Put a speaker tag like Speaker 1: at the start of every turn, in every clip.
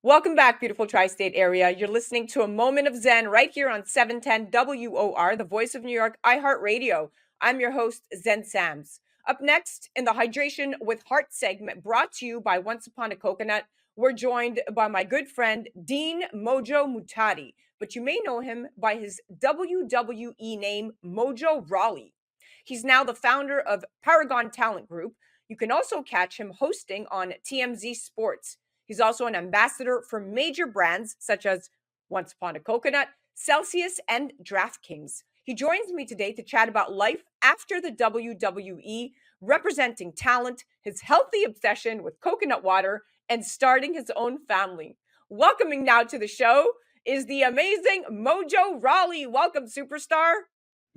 Speaker 1: Welcome back, beautiful tri-state area. You're listening to a moment of Zen right here on 710 WOR, the voice of New York, iHeartRadio. I'm your host, Zen Sams. Up next in the Hydration with Heart segment, brought to you by Once Upon a Coconut, we're joined by my good friend, Dean Mojo Muhtadi, but you may know him by his WWE name, Mojo Rawley. He's now the founder of Paragon Talent Group. You can also catch him hosting on TMZ Sports. He's also an ambassador for major brands such as Once Upon a Coconut, Celcius, and DraftKings. He joins me today to chat about life after the WWE, representing talent, his healthy obsession with coconut water, and starting his own family. Welcoming now to the show is the amazing Mojo Rawley. Welcome, superstar.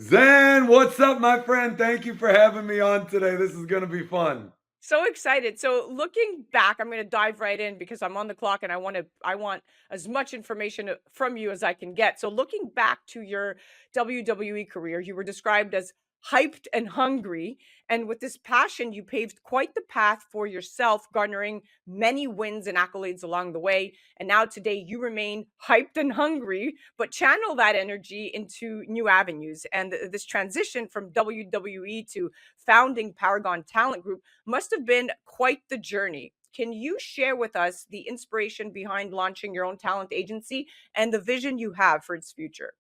Speaker 2: Zen, what's up, my friend? Thank you for having me on today. This is going to be fun.
Speaker 1: So excited. So looking back, I'm going to dive right in because I'm on the clock and I want as much information from you as I can get. So looking back to your WWE career, you were described as hyped and hungry, and with this passion you paved quite the path for yourself, garnering many wins and accolades along the way. And now today you remain hyped and hungry, but channel that energy into new avenues. And this transition from WWE to founding Paragon Talent Group must have been quite the journey. Can you share with us the inspiration behind launching your own talent agency and the vision you have for its future?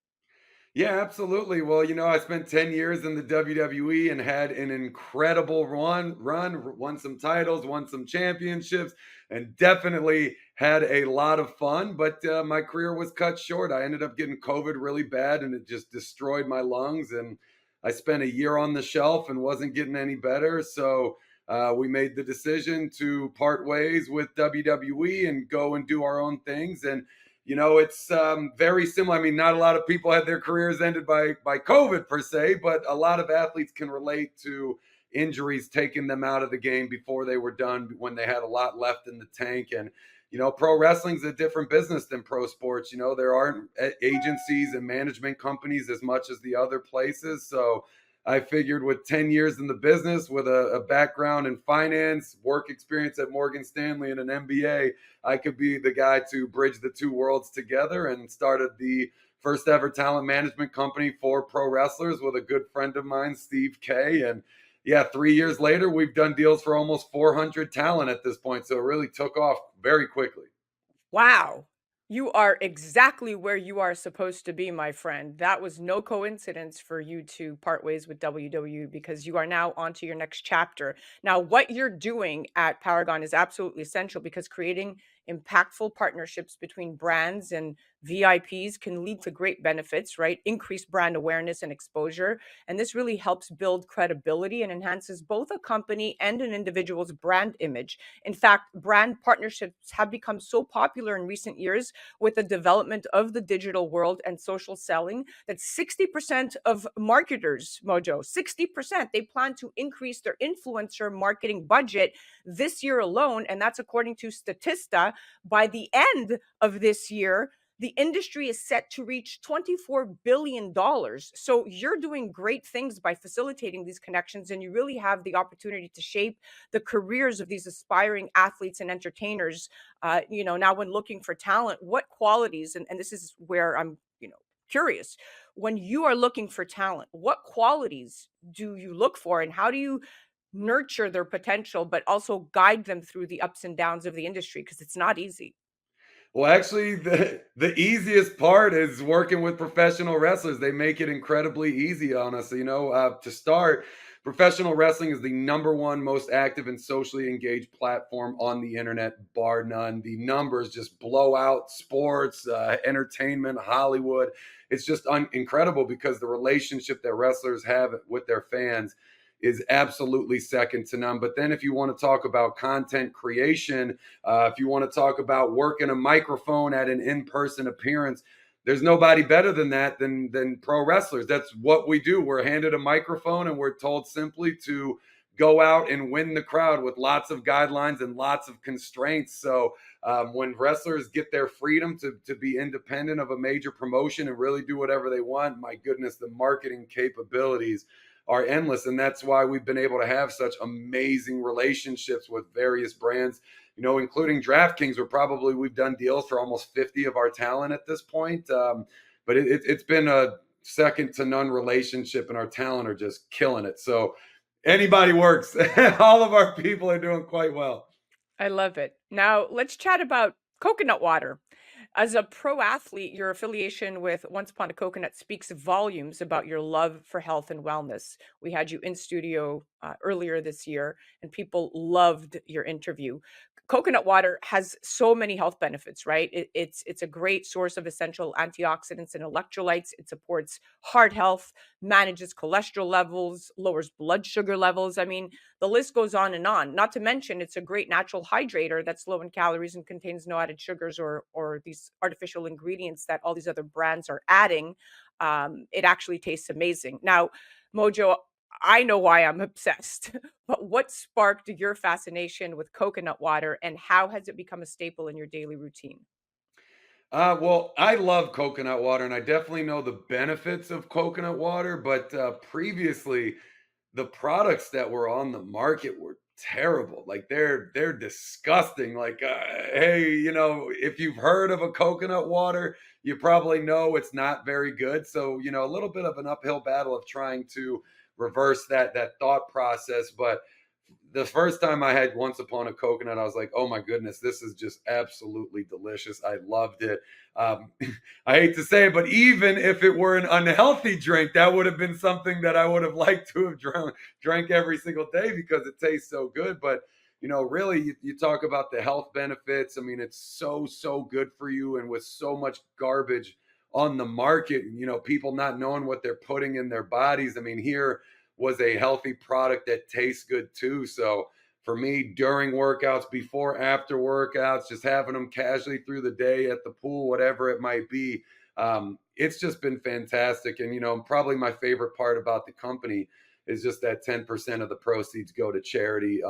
Speaker 2: Yeah, absolutely. Well, I spent 10 years in the WWE and had an incredible won some titles, won some championships, and definitely had a lot of fun. But my career was cut short. I ended up getting COVID really bad and it just destroyed my lungs. And I spent a year on the shelf and wasn't getting any better. So we made the decision to part ways with WWE and go and do our own things. And it's very similar. I mean, not a lot of people had their careers ended by COVID per se, but a lot of athletes can relate to injuries taking them out of the game before they were done when they had a lot left in the tank. And pro wrestling's a different business than pro sports. There aren't agencies and management companies as much as the other places. So I figured with 10 years in the business, with a background in finance, work experience at Morgan Stanley, and an MBA, I could be the guy to bridge the two worlds together, and started the first ever talent management company for pro wrestlers with a good friend of mine, Steve K. And yeah, 3 years later, we've done deals for almost 400 talent at this point. So it really took off very quickly.
Speaker 1: Wow. You are exactly where you are supposed to be, my friend. That was no coincidence for you to part ways with WWE because you are now on to your next chapter. Now, what you're doing at Paragon is absolutely essential because creating impactful partnerships between brands and VIPs can lead to great benefits, right? Increased brand awareness and exposure. And this really helps build credibility and enhances both a company and an individual's brand image. In fact, brand partnerships have become so popular in recent years with the development of the digital world and social selling that 60% of marketers, Mojo, 60%, they plan to increase their influencer marketing budget this year alone. And that's according to Statista. By the end of this year, the industry is set to reach $24 billion. So you're doing great things by facilitating these connections, and you really have the opportunity to shape the careers of these aspiring athletes and entertainers. Now when looking for talent, what qualities, and this is where I'm, curious, when you are looking for talent, what qualities do you look for and how do you nurture their potential, but also guide them through the ups and downs of the industry? Because it's not easy.
Speaker 2: Well, actually, the easiest part is working with professional wrestlers. They make it incredibly easy on us. To start, professional wrestling is the number one most active and socially engaged platform on the internet, bar none. The numbers just blow out sports, entertainment, Hollywood. It's just incredible because the relationship that wrestlers have with their fans is absolutely second to none. But then, if you want to talk about content creation, if you want to talk about working a microphone at an in-person appearance, there's nobody better than that than pro wrestlers. That's what we do. We're handed a microphone and we're told simply to go out and win the crowd with lots of guidelines and lots of constraints. So when wrestlers get their freedom to be independent of a major promotion and really do whatever they want, my goodness, the marketing capabilities are endless. And that's why we've been able to have such amazing relationships with various brands, including DraftKings, where we've done deals for almost 50 of our talent at this point. But it's been a second to none relationship, and our talent are just killing it. So anybody works. All of our people are doing quite well.
Speaker 1: I love it. Now, let's chat about coconut water. As a pro athlete, your affiliation with Once Upon a Coconut speaks volumes about your love for health and wellness. We had you in studio earlier this year, and people loved your interview. Coconut water has so many health benefits, right? It's a great source of essential antioxidants and electrolytes. It supports heart health, manages cholesterol levels, lowers blood sugar levels. I mean, the list goes on and on. Not to mention, it's a great natural hydrator that's low in calories and contains no added sugars or these artificial ingredients that all these other brands are adding. It actually tastes amazing. Now, Mojo, I know why I'm obsessed, but what sparked your fascination with coconut water and how has it become a staple in your daily routine?
Speaker 2: Well, I love coconut water, and I definitely know the benefits of coconut water. But previously, the products that were on the market were terrible. Like they're disgusting. Like, hey, if you've heard of a coconut water, you probably know it's not very good. So, a little bit of an uphill battle of trying to reverse that thought process. But the first time I had Once Upon a Coconut, I was like, oh my goodness, this is just absolutely delicious. I loved it. Um, I hate to say it, but even if it were an unhealthy drink, that would have been something that I would have liked to have drank every single day because it tastes so good. But really, you talk about the health benefits. I mean, it's so good for you, and with so much garbage on the market, people not knowing what they're putting in their bodies. I mean, here was a healthy product that tastes good too. So for me, during workouts, before, after workouts, just having them casually through the day at the pool, whatever it might be, it's just been fantastic. And probably my favorite part about the company is just that 10% of the proceeds go to charity.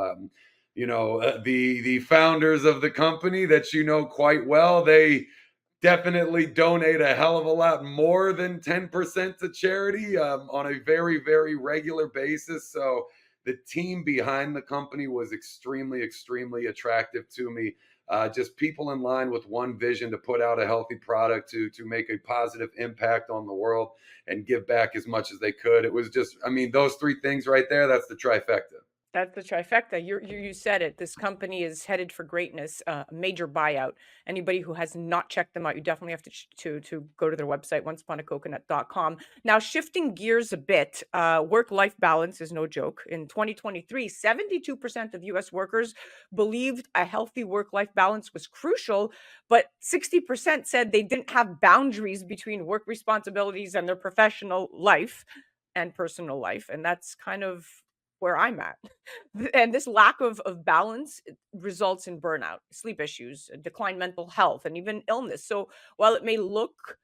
Speaker 2: The founders of the company that quite well, they definitely donate a hell of a lot more than 10% to charity on a very, very regular basis. So the team behind the company was extremely, extremely attractive to me. Just people in line with one vision to put out a healthy product to make a positive impact on the world and give back as much as they could. It was just, I mean, those three things right there, that's the trifecta.
Speaker 1: That's the trifecta. You said it. This company is headed for greatness, major buyout. Anybody who has not checked them out, you definitely have to go to their website, onceuponacoconut.com. Now, shifting gears a bit, work-life balance is no joke. In 2023, 72% of US workers believed a healthy work-life balance was crucial, but 60% said they didn't have boundaries between work responsibilities and their professional life and personal life. And that's kind of where I'm at. And this lack of balance results in burnout, sleep issues, declined mental health, and even illness. So while it may look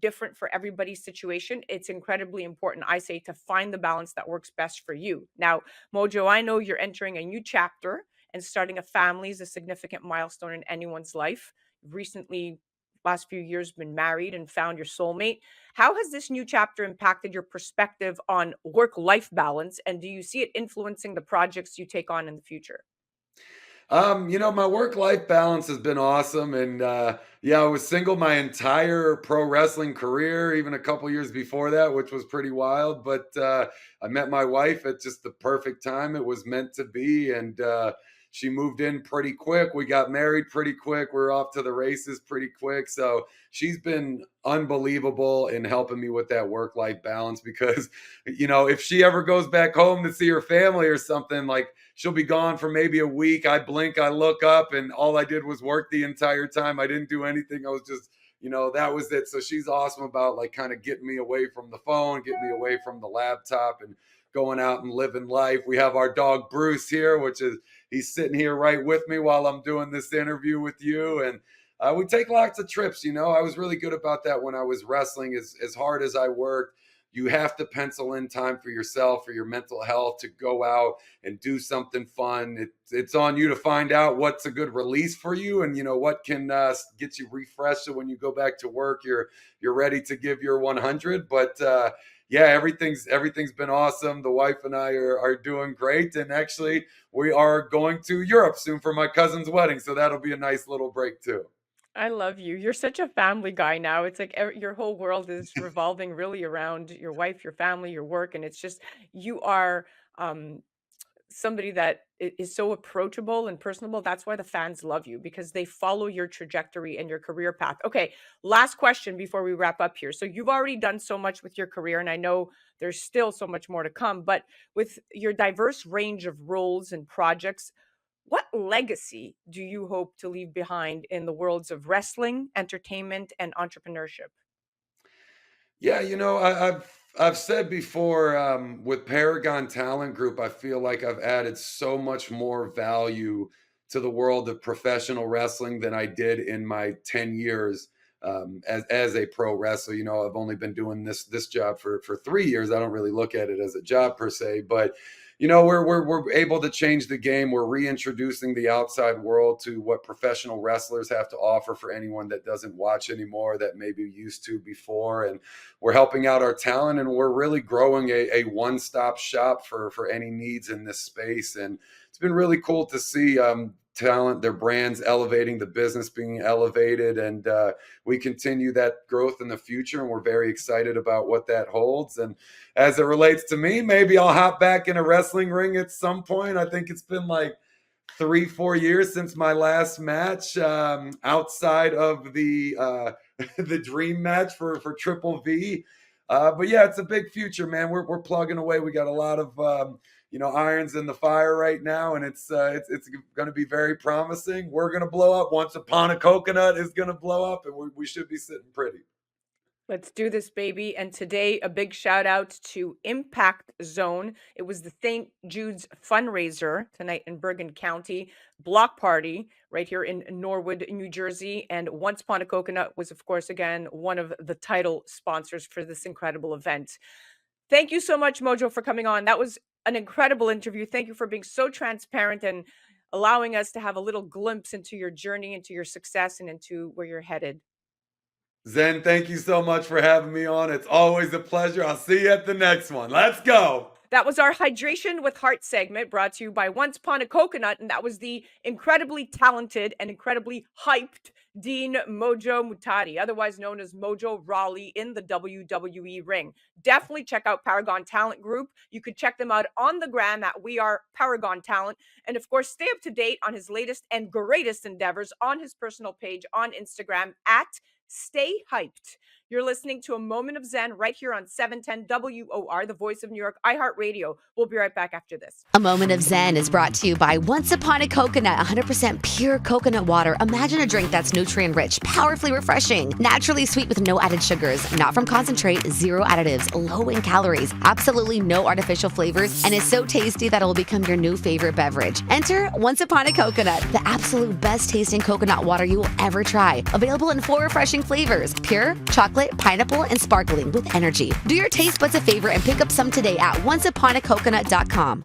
Speaker 1: different for everybody's situation, it's incredibly important, I say, to find the balance that works best for you. Now, Mojo, I know you're entering a new chapter, and starting a family is a significant milestone in anyone's life. You've recently, last few years, been married and found your soulmate. How has this new chapter impacted your perspective on work life balance? And do you see it influencing the projects you take on in the future?
Speaker 2: My work-life balance has been awesome. And yeah, I was single my entire pro wrestling career, even a couple years before that, which was pretty wild. But I met my wife at just the perfect time. It was meant to be. And she moved in pretty quick. We got married pretty quick. We are off to the races pretty quick. So she's been unbelievable in helping me with that work-life balance because, if she ever goes back home to see her family or something, like, she'll be gone for maybe a week. I blink, I look up, and all I did was work the entire time. I didn't do anything. I was just, that was it. So she's awesome about like kind of getting me away from the phone, getting me away from the laptop, and going out and living life. We have our dog Bruce here, which is he's sitting here right with me while I'm doing this interview with you. And we take lots of trips. I was really good about that when I was wrestling. As hard as I worked, you have to pencil in time for yourself, for your mental health, to go out and do something fun. It's on you to find out what's a good release for you, and what can get you refreshed. So when you go back to work, you're ready to give your 100. But yeah, everything's been awesome. The wife and I are doing great, and actually, we are going to Europe soon for my cousin's wedding, so that'll be a nice little break too.
Speaker 1: I love you. You're such a family guy now. It's like your whole world is revolving really around your wife, your family, your work, and it's just you are um somebody that is so approachable and personable. That's why the fans love you because they follow your trajectory and your career path. Okay, last question before we wrap up here. So you've already done so much with your career, and I know there's still so much more to come. But with your diverse range of roles and projects, what legacy do you hope to leave behind in the worlds of wrestling, entertainment, and entrepreneurship?
Speaker 2: Yeah, I've said before, with Paragon Talent Group, I feel like I've added so much more value to the world of professional wrestling than I did in my 10 years as a pro wrestler. I've only been doing this job for 3 years. I don't really look at it as a job per se, but we're able to change the game. We're reintroducing the outside world to what professional wrestlers have to offer for anyone that doesn't watch anymore, that maybe used to before. And we're helping out our talent, and we're really growing a one-stop shop for any needs in this space. And it's been really cool to see talent, their brands elevating, the business being elevated, and we continue that growth in the future, and we're very excited about what that holds. And as it relates to me, maybe I'll hop back in a wrestling ring at some point. I think it's been like 3-4 years since my last match, outside of the the dream match for Triple V. But yeah, it's a big future, man. We're plugging away. We got a lot of irons in the fire right now, and it's going to be very promising. We're going to blow up. Once Upon a Coconut is going to blow up, and we should be sitting pretty.
Speaker 1: Let's do this, baby. And today, a big shout out to Impact Zone. It was the St. Jude's fundraiser tonight in Bergen County, block party right here in Norwood, New Jersey. And Once Upon a Coconut was, of course, again, one of the title sponsors for this incredible event. Thank you so much, Mojo, for coming on. That was an incredible interview. Thank you for being so transparent and allowing us to have a little glimpse into your journey, into your success, and into where you're headed.
Speaker 2: Zen, thank you so much for having me on. It's always a pleasure. I'll see you at the next one. Let's go.
Speaker 1: That was our Hydration with Heart segment brought to you by Once Upon a Coconut. And that was the incredibly talented and incredibly hyped Dean Mojo Muhtadi, otherwise known as Mojo Rawley in the WWE ring. Definitely check out Paragon Talent Group. You could check them out on the gram at We Are Paragon Talent. And of course, stay up to date on his latest and greatest endeavors on his personal page on Instagram at Stay Hyped. You're listening to A Moment of Zen right here on 710 WOR, the voice of New York, iHeartRadio. We'll be right back after this.
Speaker 3: A Moment of Zen is brought to you by Once Upon a Coconut, 100% pure coconut water. Imagine a drink that's nutrient-rich, powerfully refreshing, naturally sweet with no added sugars, not from concentrate, zero additives, low in calories, absolutely no artificial flavors, and is so tasty that it will become your new favorite beverage. Enter Once Upon a Coconut, the absolute best tasting coconut water you will ever try. Available in 4 refreshing flavors: pure, chocolate, pineapple, and sparkling with energy. Do your taste buds a favor and pick up some today at onceuponacoconut.com.